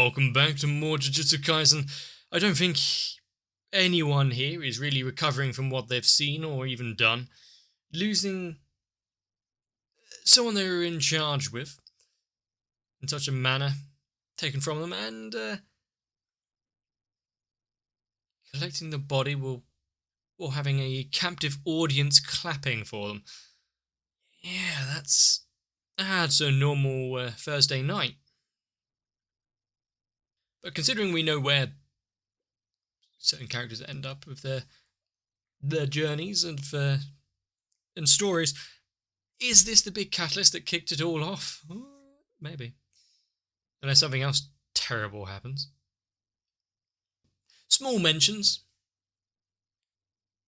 welcome back to more Jujutsu Kaisen. I don't think anyone here is really recovering from what they've seen or even done. Losing someone they were in charge with in such a manner, taken from them, and collecting the body while having a captive audience clapping for them. Yeah, that's a normal Thursday night. But considering we know where certain characters end up with their journeys and stories, is this the big catalyst that kicked it all off? Maybe. Unless something else terrible happens. Small mentions.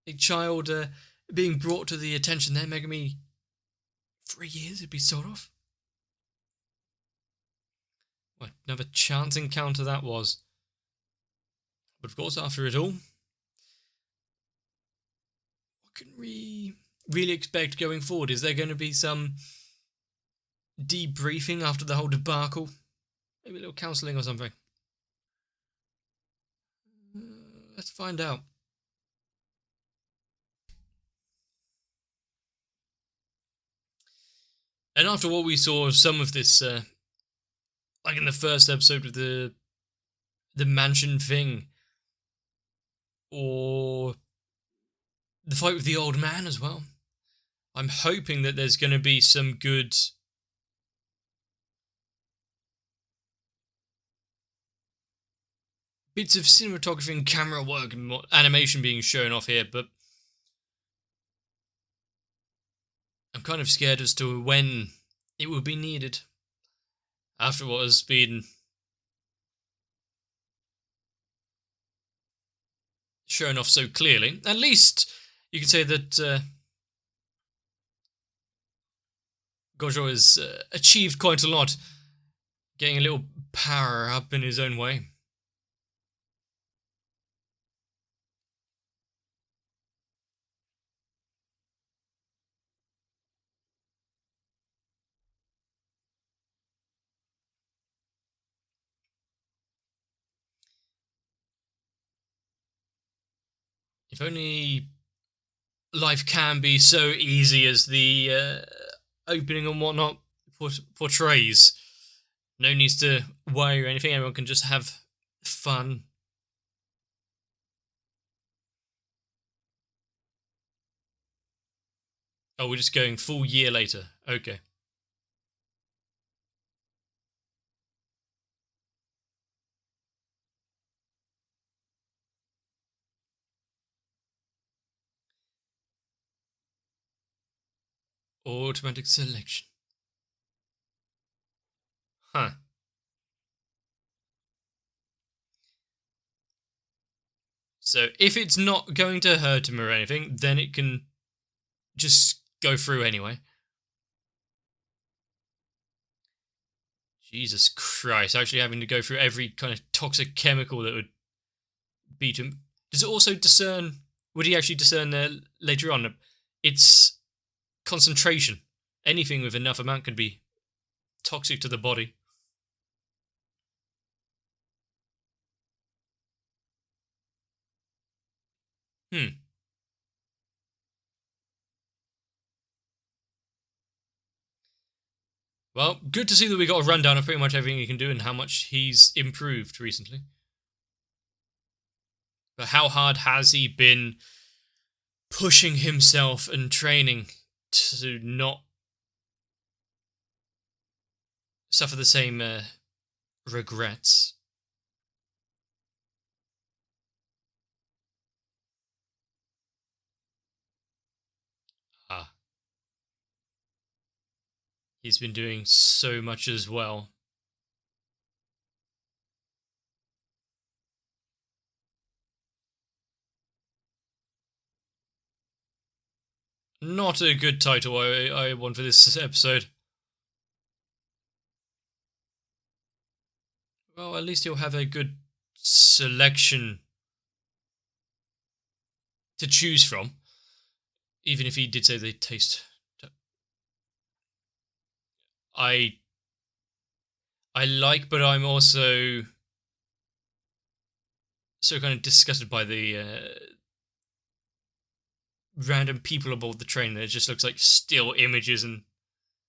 A child being brought to the attention there, Megami 3 years it'd be sort of. What another chance encounter that was. But of course, after it all, what can we really expect going forward? Is there going to be some debriefing after the whole debacle? Maybe a little counselling or something? Let's find out. And after what we saw of some of this, like in the first episode with the mansion thing, or the fight with the old man as well, I'm hoping that there's going to be some good bits of cinematography and camera work and animation being shown off here, but I'm kind of scared as to when it will be needed after what has been shown off so clearly. At least you can say that Gojo has achieved quite a lot, getting a little power up in his own way. If only life can be so easy as the opening and whatnot portrays. No needs to worry or anything, everyone can just have fun. Oh, we're just going full year later. Okay. Automatic selection. Huh. So if it's not going to hurt him or anything, then it can just go through anyway. Jesus Christ, actually having to go through every kind of toxic chemical that would beat him. Does it also discern, would he actually discern later on, its concentration? Anything with enough amount could be toxic to the body. Well, good to see that we got a rundown of pretty much everything he can do and how much he's improved recently. But how hard has he been pushing himself and training to not suffer the same regrets? He's been doing so much as well. Not a good title I want for this episode. Well, at least he'll have a good selection to choose from. Even if he did say they taste... I like, but I'm also so kind of disgusted by the random people aboard the train that it just looks like still images and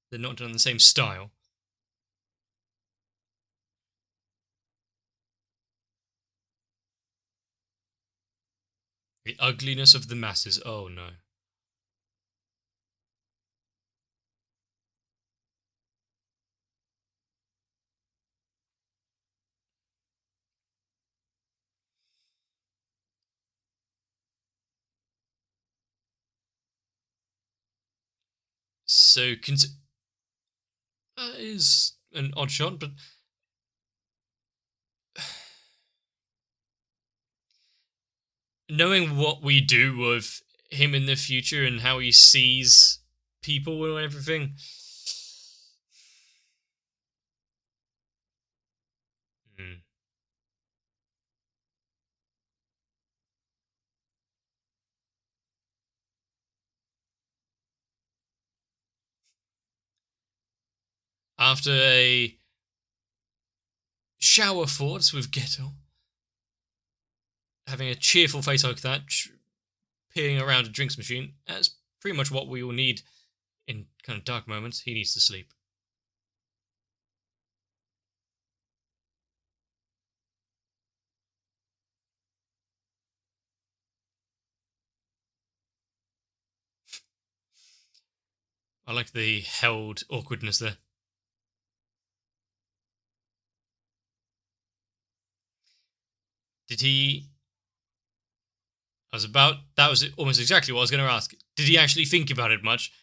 they're not done in the same style. The ugliness of the masses. Oh no. So is an odd shot, but knowing what we do with him in the future and how he sees people and everything. Hmm. After a shower thoughts with Ghetto, having a cheerful face like that, peering around a drinks machine, that's pretty much what we all need in kind of dark moments. He needs to sleep. I like the held awkwardness there. Did he? That was almost exactly what I was going to ask. Did he actually think about it much?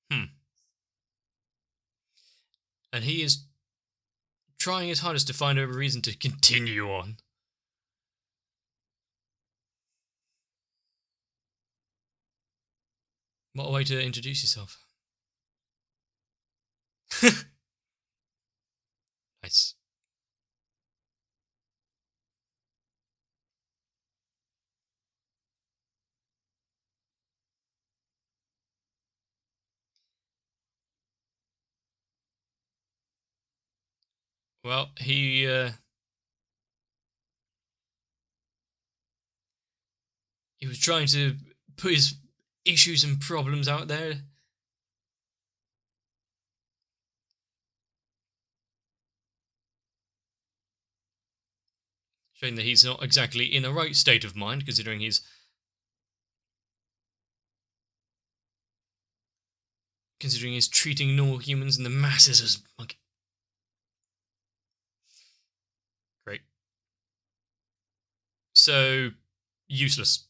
Hmm. And he is trying his hardest to find a reason to continue on. What a way to introduce yourself. Nice. Well, he was trying to put his issues and problems out there. Showing that he's not exactly in the right state of mind, considering he's treating normal humans and the masses as monkey. Great. So useless.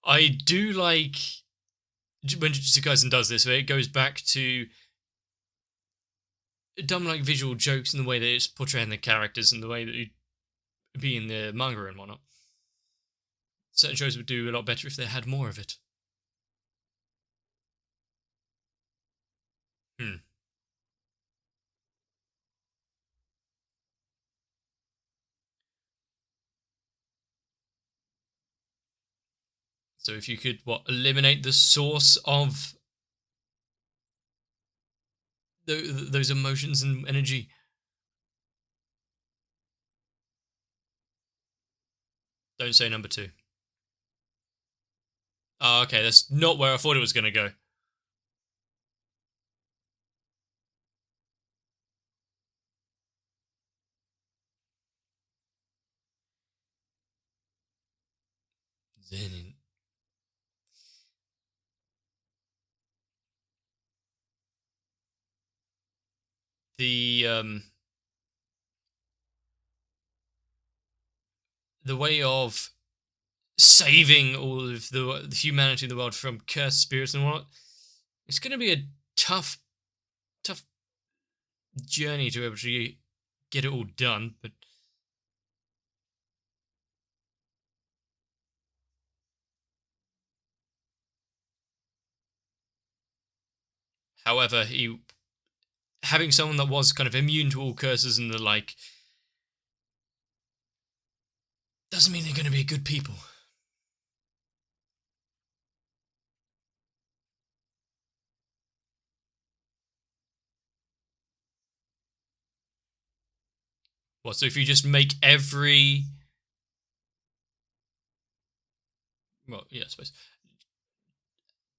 I do like when Jujutsu Kaisen does this, where it goes back to dumb like visual jokes in the way that it's portraying the characters and the way that it'd be in the manga and whatnot. Certain shows would do a lot better if they had more of it. Hmm. So if you could eliminate the source of those emotions and energy. Don't say number two. Oh, okay, that's not where I thought it was going to go. Then the the way of saving all of the humanity in the world from cursed spirits and whatnot, it's going to be a tough, tough journey to actually get it all done. But however, he having someone that was kind of immune to all curses and the like doesn't mean they're going to be good people. What, so if you just make every... Well, yeah, I suppose.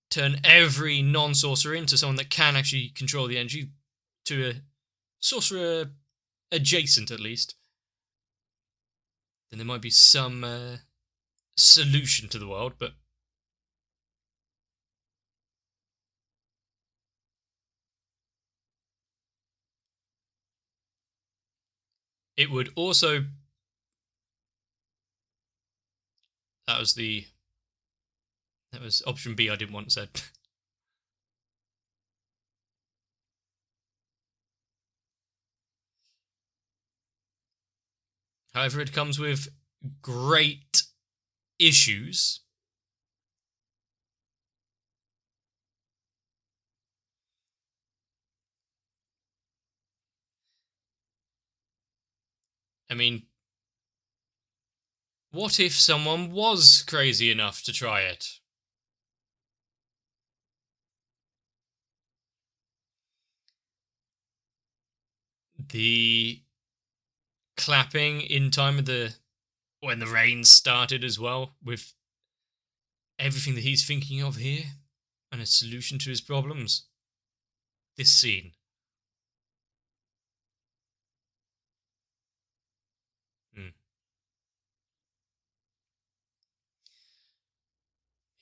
Turn every non-sorcerer into someone that can actually control the energy to a sorcerer adjacent, at least, then there might be some solution to the world, but... It would also... That was option B I didn't want said. However, it comes with great issues. I mean, what if someone was crazy enough to try it? The clapping in time of when the rain started as well, with everything that he's thinking of here and a solution to his problems. This scene.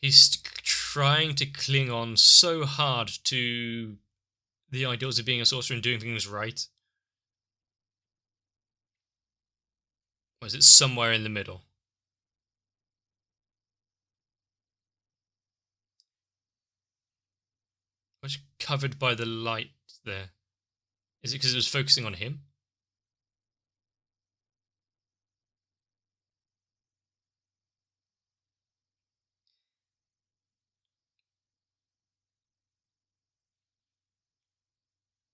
He's trying to cling on so hard to the ideals of being a sorcerer and doing things right. Or is it somewhere in the middle? What's covered by the light there? Is it because it was focusing on him?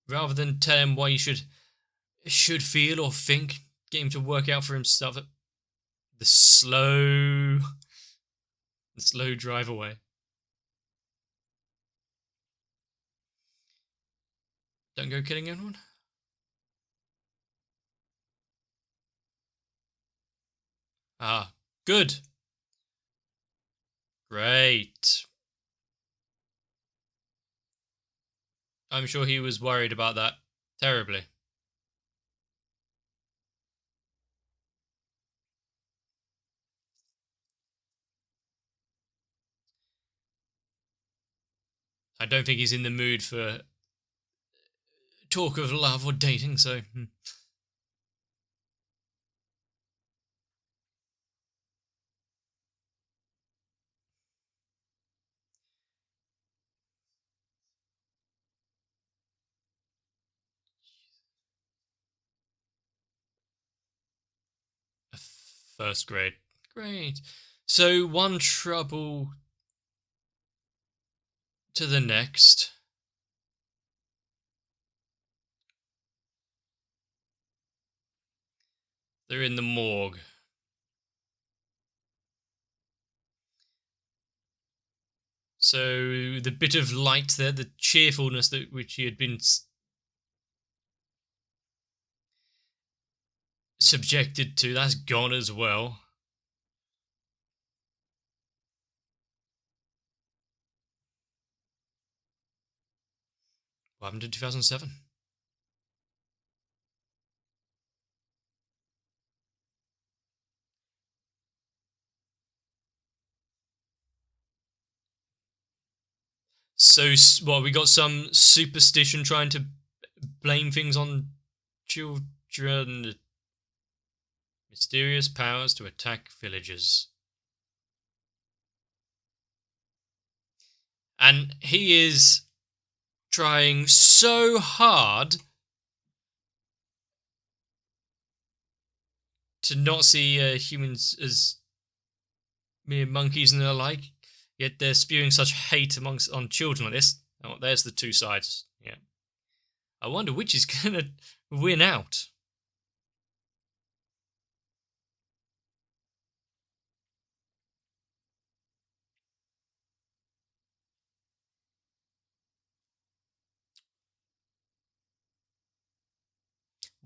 Rather than tell him what he should feel or think, get him to work out for himself the slow drive away. Don't go killing anyone. Ah, good. Great. I'm sure he was worried about that terribly. I don't think he's in the mood for talk of love or dating, so... First grade. Great. So one trouble to the next. They're in the morgue. So the bit of light there, the cheerfulness that which he had been subjected to, that's gone as well. What happened in 2007? So, what, we got some superstition trying to blame things on children. Mysterious powers to attack villagers. And he is trying so hard to not see humans as mere monkeys and the like, yet they're spewing such hate on children like this. Oh, there's the two sides. Yeah. I wonder which is going to win out.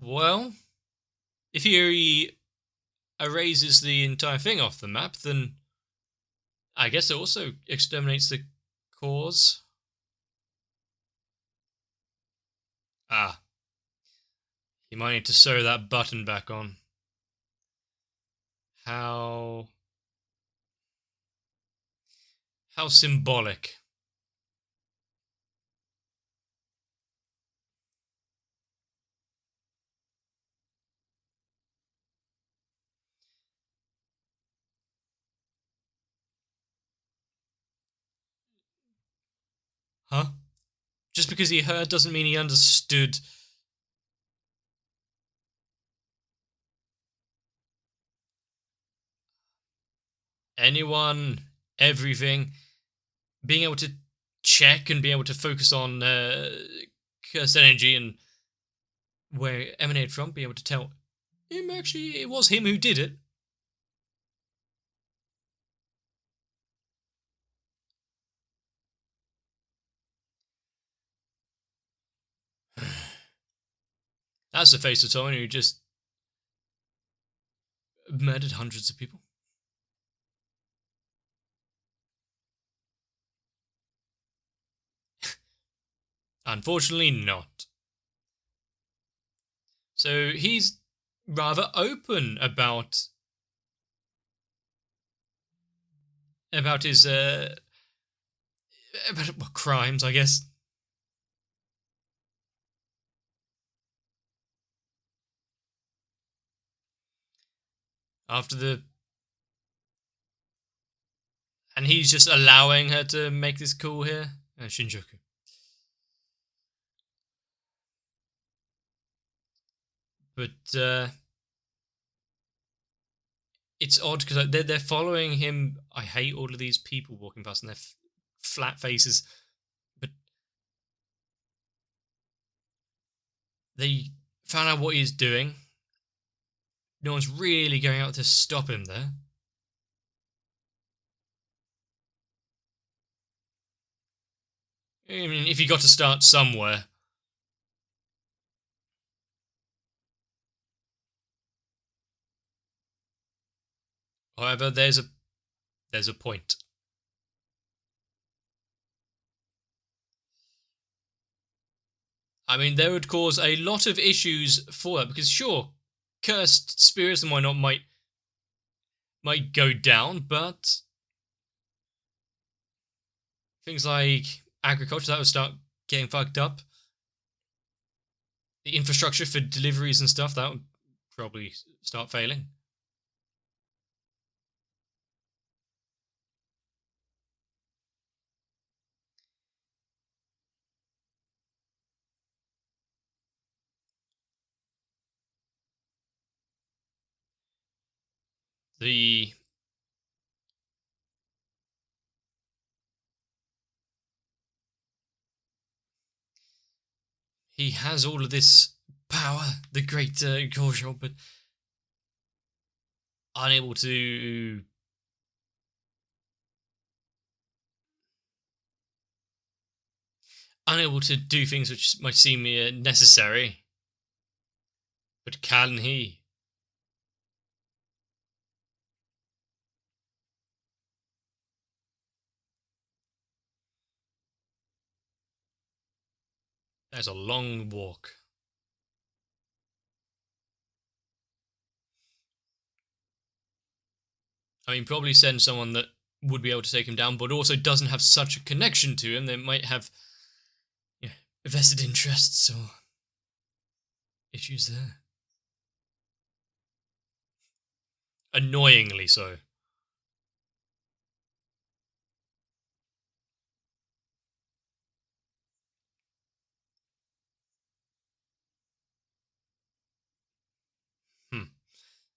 Well, if he erases the entire thing off the map, then I guess it also exterminates the cause. Ah, he might need to sew that button back on. How symbolic. Huh? Just because he heard doesn't mean he understood. Anyone, everything, being able to check and be able to focus on cursed energy and where it emanated from, be able to tell him actually it was him who did it. That's the face of someone who just murdered hundreds of people. Unfortunately, not. So he's rather open about his about crimes, I guess. After the and he's just allowing her to make this call here, Shinjuku. But it's odd because they're following him. I hate all of these people walking past and their flat faces, but they found out what he's doing. No one's really going out to stop him there. I mean, if you got to start somewhere. However, there's a point. I mean, there would cause a lot of issues for that because sure, cursed spirits and whatnot might go down, but things like agriculture that would start getting fucked up. The infrastructure for deliveries and stuff that would probably start failing. The he has all of this power, the great Gojo, but unable to do things which might seem necessary. But can he? There's a long walk. I mean, probably send someone that would be able to take him down, but also doesn't have such a connection to him. They might have vested interests or issues there. Annoyingly so.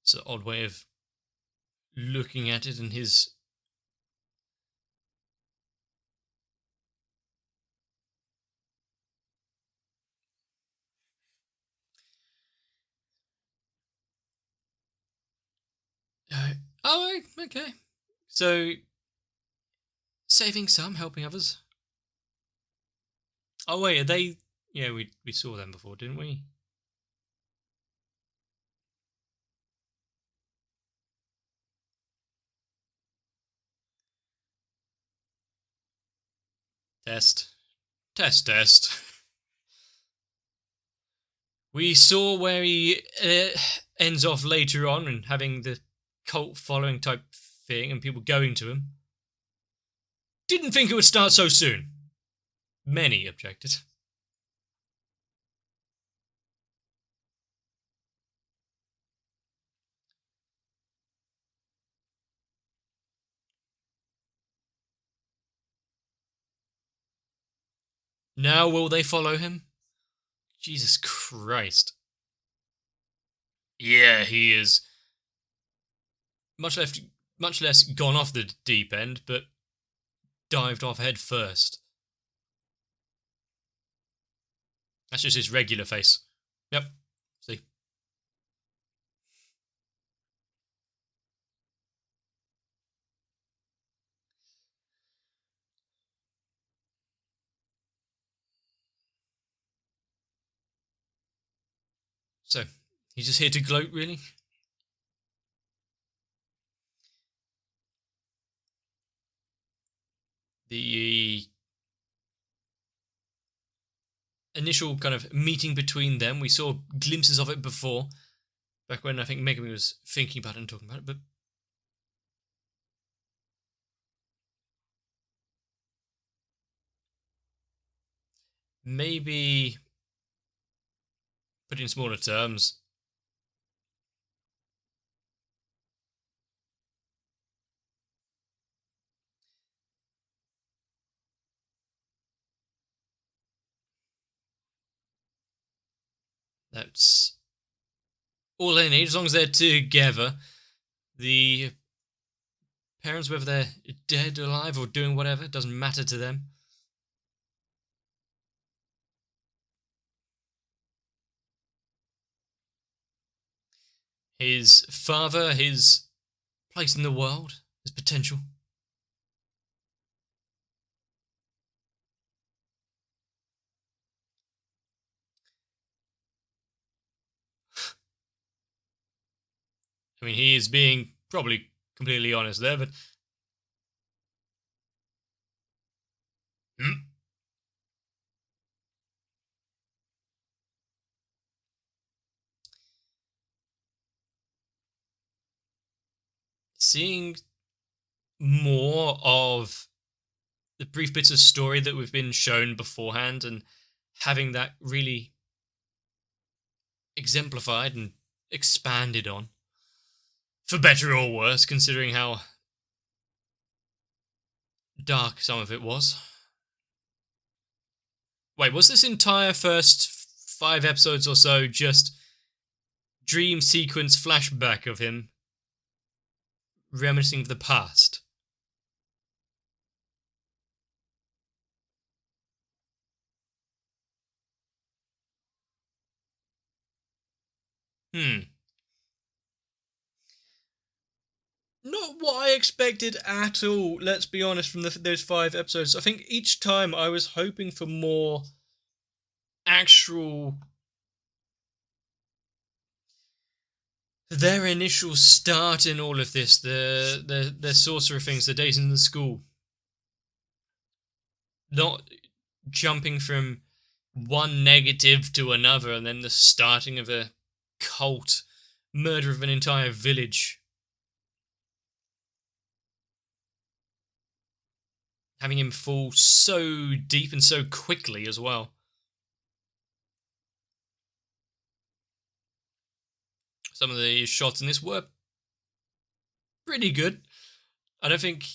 It's an odd way of looking at it, and his oh, okay. So saving some, helping others. Oh wait, are they? Yeah, we saw them before, didn't we? Test. Test, test. We saw where he ends off later on and having the cult following type thing and people going to him. Didn't think it would start so soon. Many objected. Now will they follow him? Jesus Christ. Yeah, he is much less gone off the deep end, but dived off head first. That's just his regular face. Yep. See. So, he's just here to gloat, really? The initial kind of meeting between them, we saw glimpses of it before, back when I think Megami was thinking about it and talking about it, but maybe put it in smaller terms. That's all they need, as long as they're together. The parents, whether they're dead, alive, or doing whatever, doesn't matter to them. His father, his place in the world, his potential. I mean, he is being probably completely honest there, but seeing more of the brief bits of story that we've been shown beforehand and having that really exemplified and expanded on, for better or worse, considering how dark some of it was. Wait, was this entire first 5 episodes or so just dream sequence flashback of him reminiscing of the past? Not what I expected at all, let's be honest, from those 5 episodes. I think each time I was hoping for more actual... their initial start in all of this, the sorcerer things, the days in the school. Not jumping from one negative to another and then the starting of a cult, murder of an entire village. Having him fall so deep and so quickly as well. Some of the shots in this were pretty good. I don't think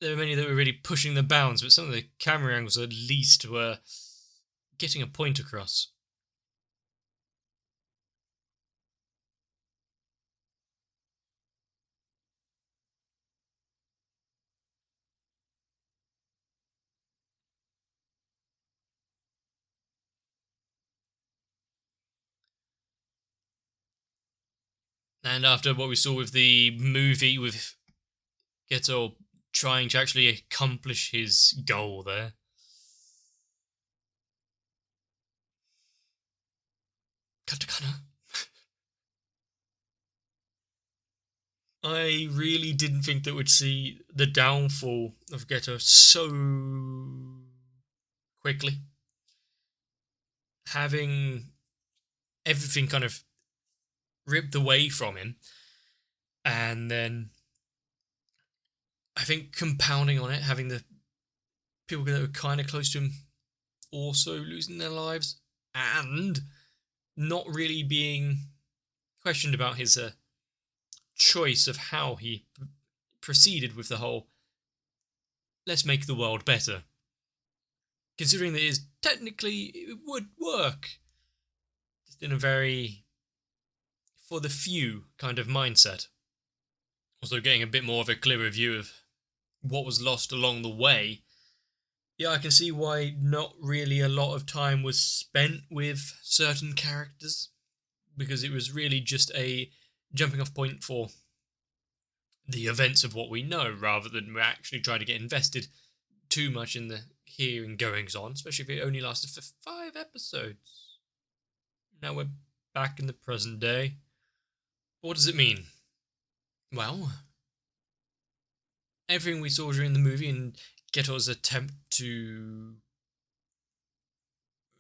there were many that were really pushing the bounds, but some of the camera angles at least were getting a point across. And after what we saw with the movie, with Ghetto trying to actually accomplish his goal there. Katakana. I really didn't think that we'd see the downfall of Ghetto so quickly. Having everything kind of ripped away from him, and then I think compounding on it, having the people that were kind of close to him also losing their lives, and not really being questioned about his choice of how he proceeded with the whole let's make the world better. Considering that technically it would work, just in a very for the few kind of mindset. Also getting a bit more of a clearer view of what was lost along the way. Yeah, I can see why not really a lot of time was spent with certain characters, because it was really just a jumping off point for the events of what we know, rather than we actually try to get invested too much in the here and goings on, especially if it only lasted for 5 episodes. Now we're back in the present day. What does it mean? Well, everything we saw during the movie and Ghetto's attempt to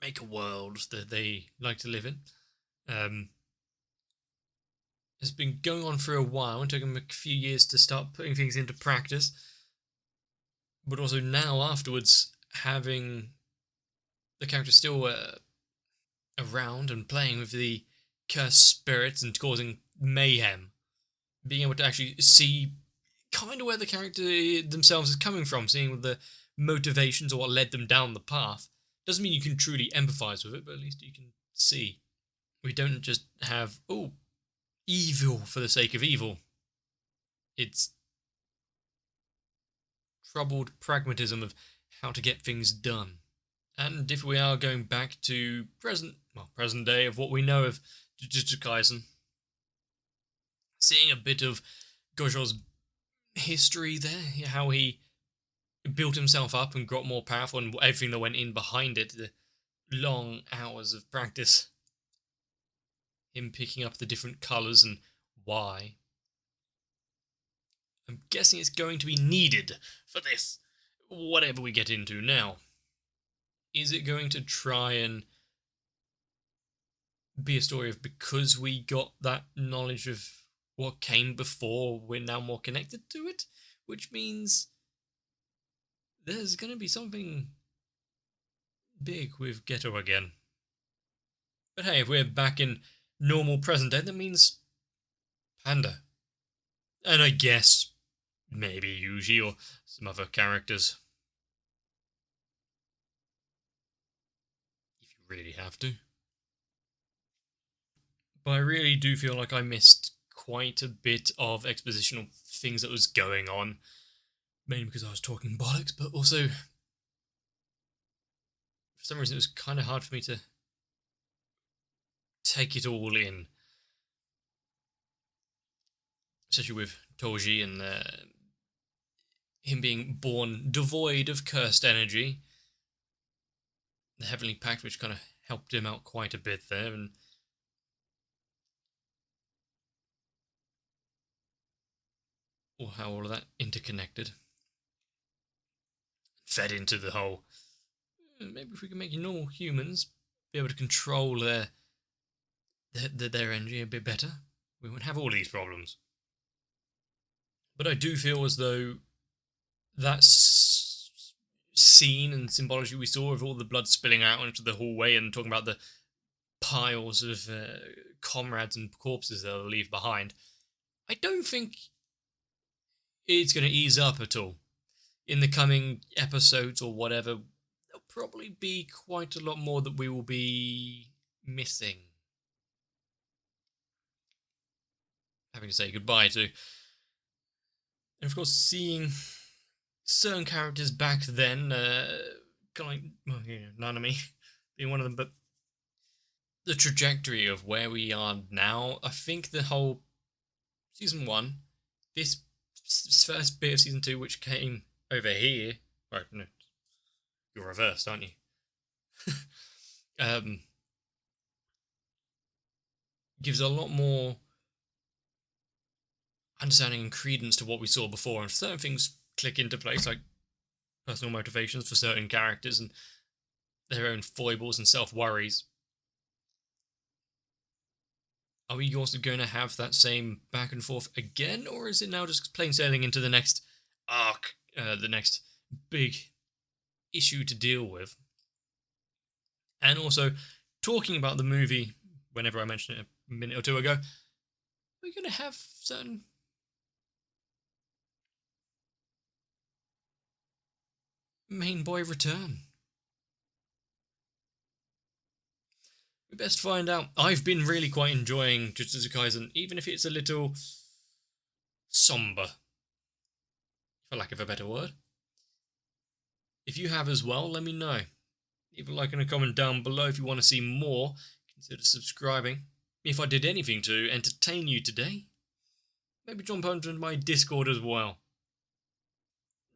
make a world that they like to live in has been going on for a while and took them a few years to start putting things into practice. But also now, afterwards, having the character still around and playing with the cursed spirits and causing mayhem, being able to actually see kind of where the character themselves is coming from, seeing the motivations or what led them down the path. Doesn't mean you can truly empathize with it, but at least you can see. We don't just have, evil for the sake of evil. It's troubled pragmatism of how to get things done. And if we are going back to present day of what we know of Jujutsu Kaisen, seeing a bit of Gojo's history there, how he built himself up and got more powerful, and everything that went in behind it, the long hours of practice, him picking up the different colours and why. I'm guessing it's going to be needed for this, whatever we get into now. Is it going to try and be a story of because we got that knowledge of what came before, we're now more connected to it? Which means there's going to be something big with Ghetto again. But hey, if we're back in normal present day, that means Panda. And I guess maybe Yuji or some other characters. If you really have to. But I really do feel like I missed quite a bit of expositional things that was going on. Mainly because I was talking bollocks, but also for some reason it was kind of hard for me to take it all in. Especially with Toji and him being born devoid of cursed energy. The Heavenly Pact, which kind of helped him out quite a bit there, and or how all of that interconnected. Fed into the whole, maybe if we can make you normal humans be able to control their energy a bit better, we won't have all these problems. But I do feel as though that scene and symbology we saw of all the blood spilling out into the hallway and talking about the piles of comrades and corpses they'll leave behind, I don't think it's going to ease up at all. In the coming episodes or whatever, there'll probably be quite a lot more that we will be missing. Having to say goodbye to. And of course, seeing certain characters back then, kind of like, Nanami being one of them, but the trajectory of where we are now, I think the whole season 1, this first bit of season 2, which came over here, right, no, you're reversed, aren't you? Gives a lot more, understanding and credence to what we saw before, and certain things click into place, like personal motivations for certain characters and their own foibles and self-worries. Are we also going to have that same back and forth again, or is it now just plain sailing into the next arc, the next big issue to deal with? And also, talking about the movie, whenever I mentioned it a minute or two ago, we're going to have certain main boy return. We best find out. I've been really quite enjoying Jujutsu Kaisen, even if it's a little somber, for lack of a better word. If you have as well, let me know. Leave a like and a comment down below if you want to see more. Consider subscribing. If I did anything to entertain you today, maybe jump onto my Discord as well.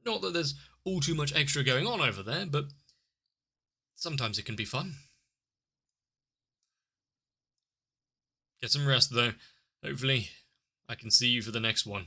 Not that there's all too much extra going on over there, but sometimes it can be fun. Get some rest though. Hopefully, I can see you for the next one.